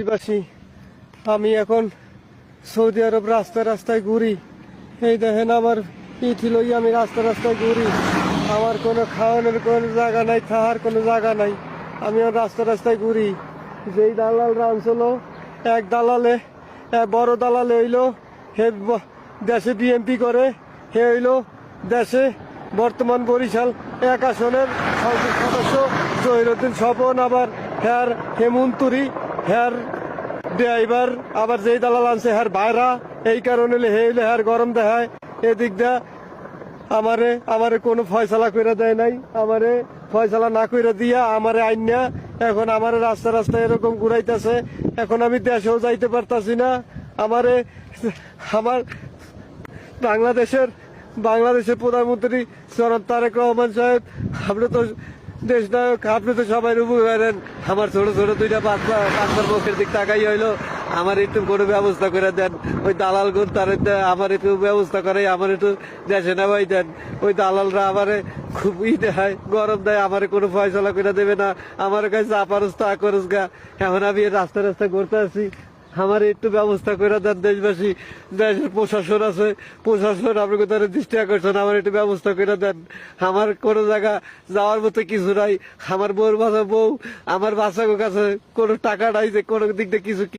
বাসী আমি এখন সৌদি আরব রাস্তায় রাস্তায় ঘুরি। এই দেখেন আমার পিঠি লই আমি রাস্তায় রাস্তায় ঘুরি। আমার কোনো খাওয়ানোর কোনো জায়গা নাই, থাকার কোনো জায়গা নাই। আমি রাস্তায় রাস্তায় ঘুরি। যেই দালাল রাঞ্চল এক দালালে বড় দালালে হইলো হে দেশে বিএমপি করে, হে হইলো দেশে বর্তমান বরিশাল 1 আসনের সংসদ সদস্য জহিরুদ্দিন স্বপন, আবার হ্যার হেমন্তরী, হ্যার ড্রাইভার, আবার যেই দালাল আনছে হ্যার ভাইরা। এই কারণে হে হইলে হ্যার গরম দেখায়। এদিক দা আমারে কোনো ফয়সালা করে দেয় নাই। আমারে ফয়সালা না করে দিয়া আমারে আইনা এখন আমারে রাস্তা রাস্তায় এরকম ঘুরাইতেছে। এখন আমি দেশেও যাইতে পারতাছি না। আমার বাংলাদেশের প্রধানমন্ত্রী জনাব তারেক রহমান সাহেব, আপনি তো দেশ নায়ক, আপনি তো সবাই উপকারেন। আমার ছোট ছোট 2টা বাচ্চার মুখের দিক তাকাই হইলো আমার একটু কোনো ব্যবস্থা করে দেন। ওই দালাল গুণ তার আমার একটু ব্যবস্থা করে আমার একটু দেশে নেওয়াই দেন। ওই দালালরা আমারে খুব দেয়, গরম দেয়, আমার কোনো ফয়সলা করে দেবে না। আমার কাছে আপারস তা করস গা। এখন আমি রাস্তায় রাস্তায় ঘুরতে আসি, আমার একটু ব্যবস্থা করে দেন। দেশবাসী, দেশের প্রশাসন আছে, প্রশাসন আপনাকে তারা দৃষ্টি আকর্ষণ, আমার একটু ব্যবস্থা করে দেন। আমার কোনো জায়গা যাওয়ার মতো কিছু নাই। আমার বউ, আমার বাচ্চার কাছে কোনো টাকা নাই যে কোনো দিক দিয়ে কিছু